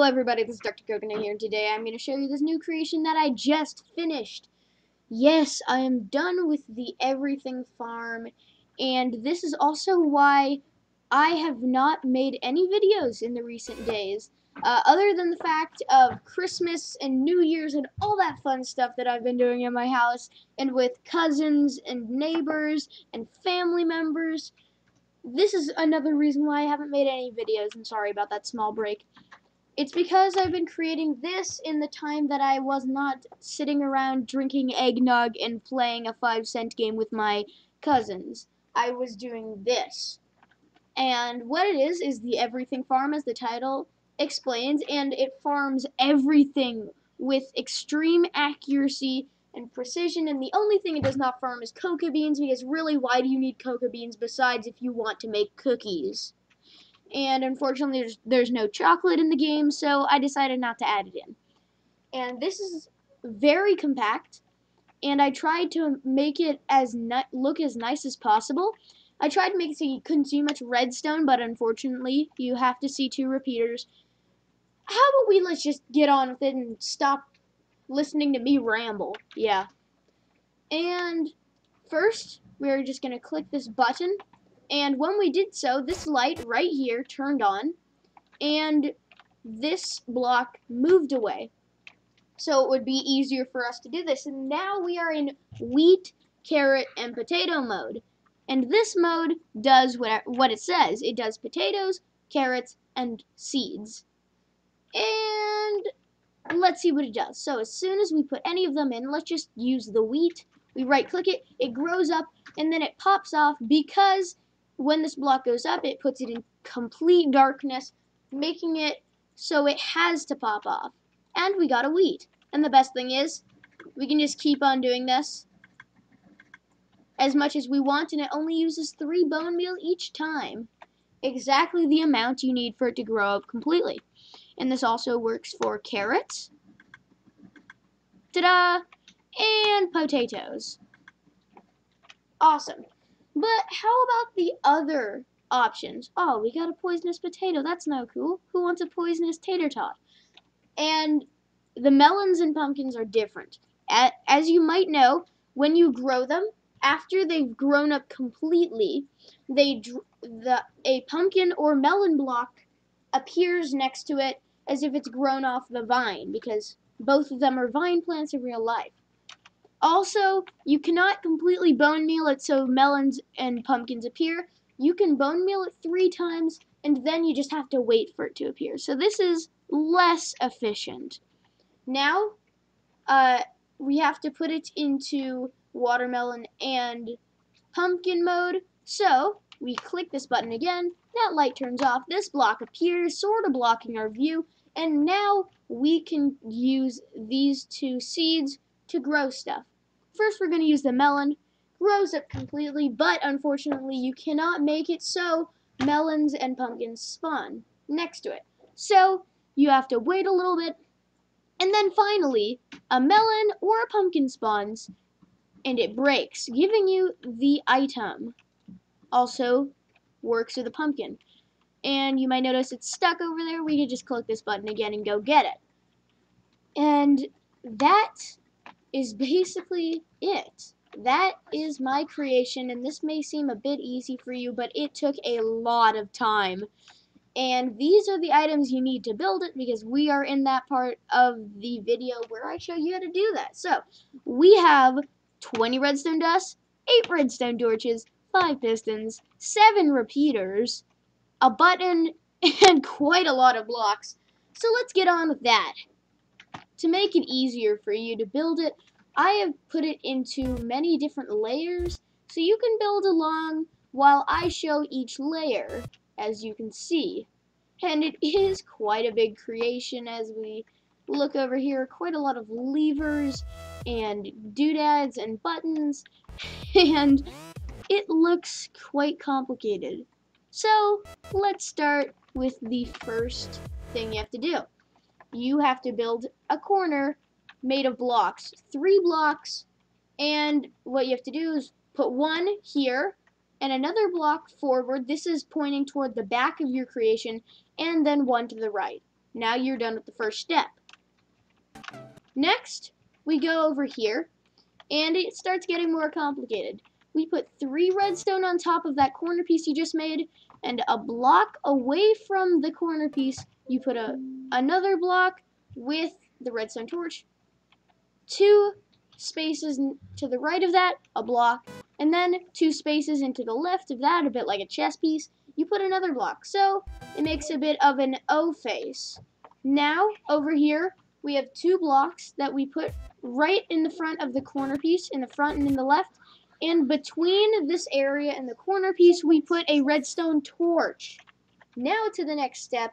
everybody, this is Dr. Coconut here, and today I'm going to show you this new creation that I just finished. Yes, I am done with the everything farm, and this is also why I have not made any videos in the recent days, other than the fact of Christmas and New Year's and all that fun stuff that I've been doing in my house, and with cousins and neighbors and family members. This is another reason why I haven't made any videos, and sorry about that small break. It's because I've been creating this in the time that I was not sitting around drinking eggnog and playing a 5-cent game with my cousins. I was doing this. And what it is the everything farm, as the title explains, and it farms everything with extreme accuracy and precision, and the only thing it does not farm is cocoa beans, because really, why do you need cocoa beans besides if you want to make cookies? And unfortunately there's no chocolate in the game, so I decided not to add it in. And this is very compact, and I tried to make it look as nice as possible. I tried to make it so you couldn't see much redstone, but unfortunately you have to see 2 repeaters. How about let's just get on with it and stop listening to me ramble. Yeah. And first, we're just going to click this button. And when we did so, this light right here turned on, and this block moved away. So it would be easier for us to do this. And now we are in wheat, carrot, and potato mode. And this mode does what it says. It does potatoes, carrots, and seeds. And let's see what it does. So as soon as we put any of them in, let's just use the wheat. We right-click it, it grows up, and then it pops off, because when this block goes up, it puts it in complete darkness, making it so it has to pop off. And we got a wheat. And the best thing is, we can just keep on doing this as much as we want, and it only uses 3 bone meal each time. Exactly the amount you need for it to grow up completely. And this also works for carrots. Ta-da! And potatoes. Awesome. But how about the other options? Oh, we got a poisonous potato. That's no cool. Who wants a poisonous tater tot? And the melons and pumpkins are different. As you might know, when you grow them, after they've grown up completely, a pumpkin or melon block appears next to it as if it's grown off the vine, because both of them are vine plants in real life. Also, you cannot completely bone meal it so melons and pumpkins appear. You can bone meal it 3 times, and then you just have to wait for it to appear. So this is less efficient. Now, we have to put it into watermelon and pumpkin mode. So we click this button again, that light turns off, this block appears, sort of blocking our view, and now we can use these 2 seeds to grow stuff. First, we're going to use the melon. Grows up completely, but unfortunately you cannot make it so melons and pumpkins spawn next to it. So you have to wait a little bit, and then finally a melon or a pumpkin spawns, and it breaks, giving you the item. Also works with a pumpkin. And you might notice it's stuck over there. We could just click this button again and go get it. And that is basically it. That is my creation, and this may seem a bit easy for you, but it took a lot of time. And these are the items you need to build it, because we are in that part of the video where I show you how to do that. So, we have 20 redstone dust, 8 redstone torches, 5 pistons, 7 repeaters, a button, and quite a lot of blocks. So let's get on with that. To make it easier for you to build it, I have put it into many different layers, so you can build along while I show each layer, as you can see. And it is quite a big creation. As we look over here, quite a lot of levers and doodads and buttons, and it looks quite complicated. So let's start with the first thing you have to do. You have to build a corner made of blocks, 3 blocks, and what you have to do is put 1 here and another block forward. This is pointing toward the back of your creation, and then 1 to the right. Now you're done with the first step. Next, we go over here, and it starts getting more complicated. We put 3 redstone on top of that corner piece you just made, and a block away from the corner piece, you put another block with the redstone torch. 2 spaces to the right of that, a block, and then 2 spaces into the left of that, a bit like a chess piece, you put another block. So it makes a bit of an O face. Now, over here, we have 2 blocks that we put right in the front of the corner piece, in the front and in the left, and between this area and the corner piece, we put a redstone torch. Now to the next step,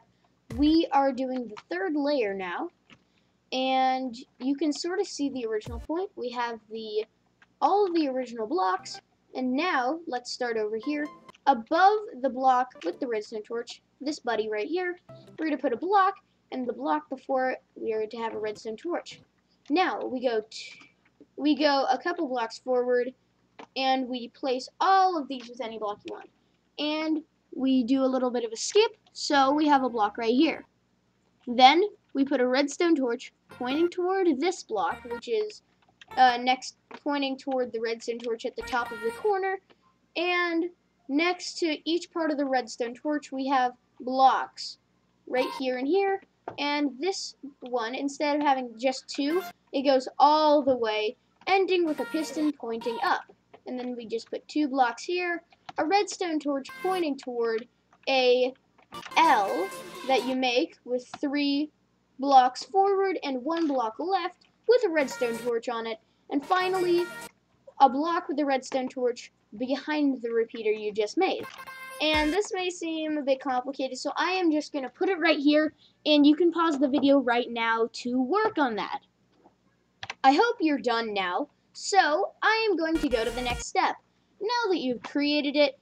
we are doing the 3rd layer now, and you can sort of see the original point. We have all of the original blocks, and now let's start over here. Above the block with the redstone torch, this buddy right here, we're going to put a block, and the block before it, we are to have a redstone torch. Now we go a couple blocks forward, and we place all of these with any block you want. And we do a little bit of a skip, so we have a block right here. Then we put a redstone torch pointing toward this block, which is next pointing toward the redstone torch at the top of the corner, and next to each part of the redstone torch we have blocks right here and here, and this one, instead of having just 2, it goes all the way, ending with a piston pointing up. And then we just put 2 blocks here, a redstone torch pointing toward a L that you make with 3 blocks forward and 1 block left with a redstone torch on it, and finally a block with a redstone torch behind the repeater you just made. And this may seem a bit complicated, so I am just going to put it right here, and you can pause the video right now to work on that. I hope you're done now, so I am going to go to the next step. Now that you've created it,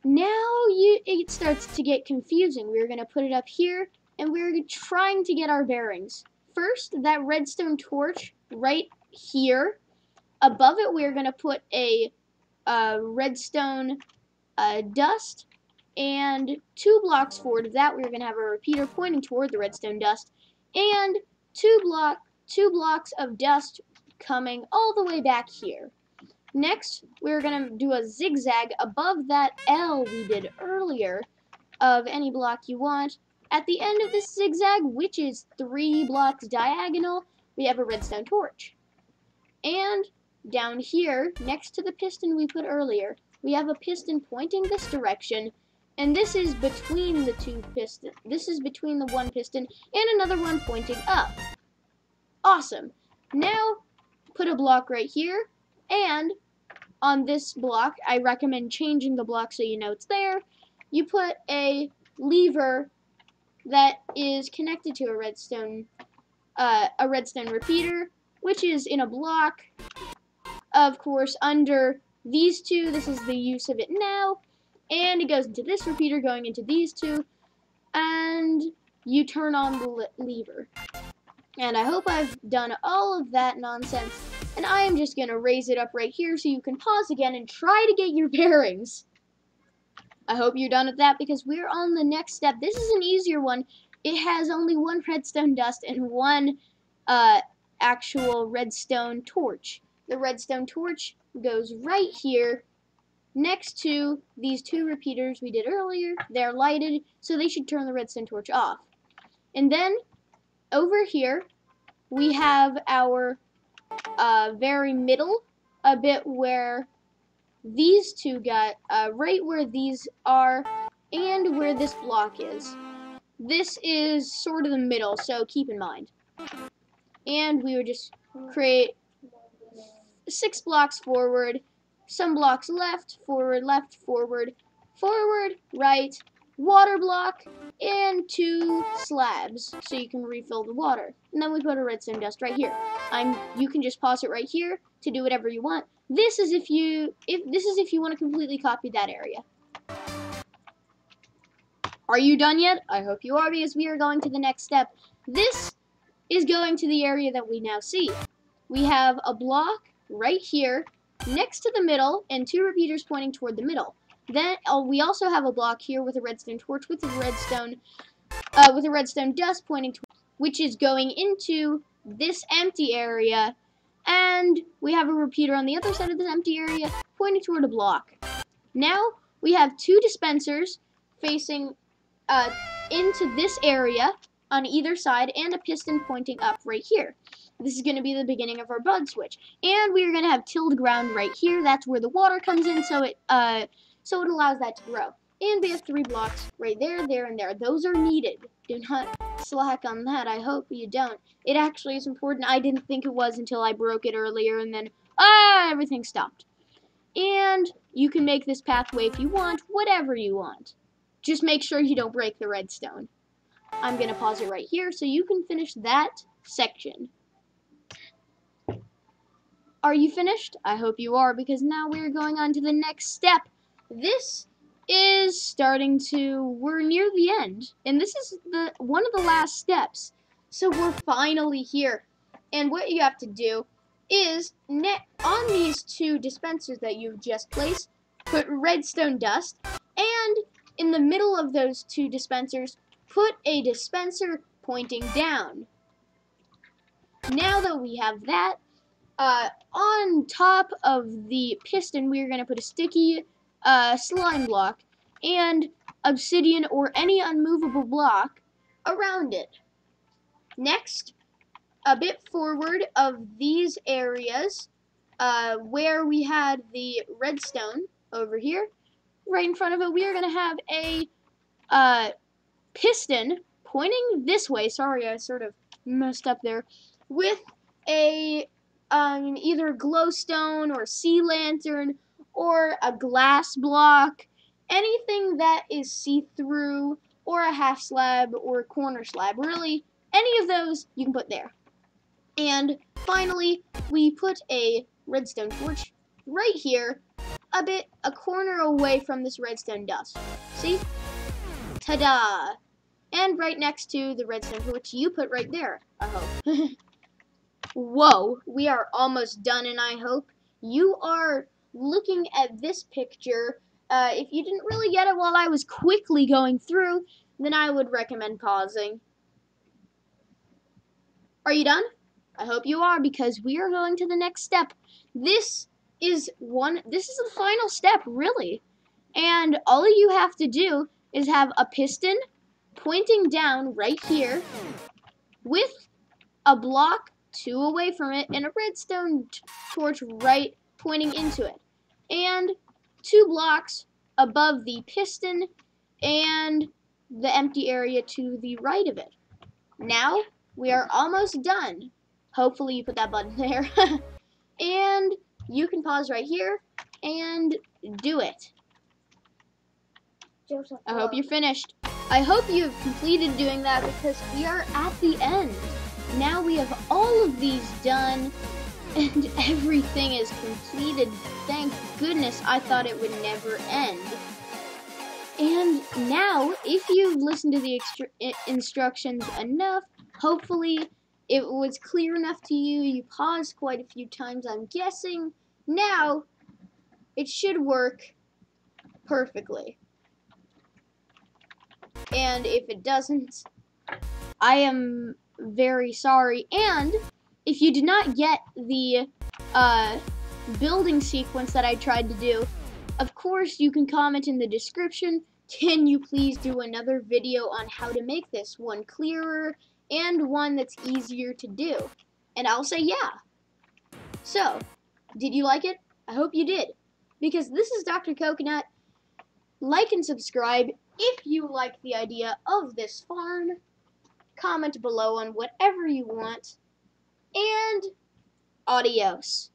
it starts to get confusing. We're going to put it up here, and we're trying to get our bearings. First, that redstone torch right here. Above it, we're going to put a redstone dust, and 2 blocks forward of that, we're going to have a repeater pointing toward the redstone dust, and 2 blocks of dust coming all the way back here. Next, we're going to do a zigzag above that L we did earlier of any block you want. At the end of this zigzag, which is 3 blocks diagonal, we have a redstone torch. And down here, next to the piston we put earlier, we have a piston pointing this direction, and this is between the 2 pistons. This is between the 1 piston and another one pointing up. Awesome. Now, put a block right here, and on this block, I recommend changing the block so you know it's there. You put a lever that is connected to a redstone repeater, which is in a block, of course, under these 2. This is the use of it now, and it goes into this repeater going into these 2, and you turn on the lever. And I hope I've done all of that nonsense, and I am just going to raise it up right here so you can pause again and try to get your bearings. I hope you're done with that, because we're on the next step. This is an easier one. It has only 1 redstone dust and 1 actual redstone torch. The redstone torch goes right here next to these 2 repeaters we did earlier. They're lighted, so they should turn the redstone torch off. And then over here we have our very middle, a bit where these 2 got, right where these are and where this block is. This is sort of the middle, so keep in mind. And we would just create 6 blocks forward, some blocks left, forward, forward, right, water block, and 2 slabs so you can refill the water. And then we put a redstone dust right here. You can just pause it right here to do whatever you want. This is if you want to completely copy that area. Are you done yet? I hope you are, because we are going to the next step. This is going to the area that we now see. We have a block right here next to the middle and 2 repeaters pointing toward the middle. Then we also have a block here with a redstone torch with a redstone dust pointing toward. which is going into this empty area, and we have a repeater on the other side of this empty area pointing toward a block. Now we have 2 dispensers facing into this area on either side and a piston pointing up right here. This is going to be the beginning of our bud switch. And we're going to have tilled ground right here. That's where the water comes in, so it allows that to grow. And we have 3 blocks right there, there, and there. Those are needed. Do not slack on that. I hope you don't. It actually is important. I didn't think it was until I broke it earlier, and then, everything stopped. And you can make this pathway if you want, whatever you want. Just make sure you don't break the redstone. I'm going to pause it right here so you can finish that section. Are you finished? I hope you are, because now we're going on to the next step. This is we're near the end, and this is one of the last steps. So we're finally here. And what you have to do is, on these 2 dispensers that you've just placed, put redstone dust, and in the middle of those 2 dispensers, put a dispenser pointing down. Now that we have that, on top of the piston, we're going to put a sticky slime block and obsidian or any unmovable block around it. Next, a bit forward of these areas where we had the redstone over here, right in front of it, we are going to have a piston pointing this way. Sorry, I sort of messed up there. With a either glowstone or sea lantern or a glass block, anything that is see-through, or a half slab or a corner slab. Really, any of those you can put there. And finally, we put a redstone torch right here, a corner away from this redstone dust. See? Ta-da! And right next to the redstone torch you put right there, I hope. Whoa, we are almost done, and I hope you are looking at this picture. If you didn't really get it while I was quickly going through, then I would recommend pausing. Are you done? I hope you are, because we are going to the next step. This is the final step, really. And all you have to do is have a piston pointing down right here with a block 2 away from it and a redstone torch right pointing into it. And 2 blocks above the piston and the empty area to the right of it. Now we are almost done. Hopefully you put that button there. And you can pause right here and do it. I hope you're finished. I hope you've completed doing that, because we are at the end. Now we have all of these done and everything is completed. Thank goodness. I thought it would never end. And now, if you've listened to the instructions enough, hopefully it was clear enough to you. You paused quite a few times, I'm guessing. Now, it should work perfectly. And if it doesn't, I am very sorry. And if you did not get the building sequence that I tried to do, of course you can comment in the description. Can you please do another video on how to make this one clearer and one that's easier to do? And I'll say yeah. So, did you like it? I hope you did, because this is Dr. Coconut. Like and subscribe if you like the idea of this farm. Comment below on whatever you want. And adios.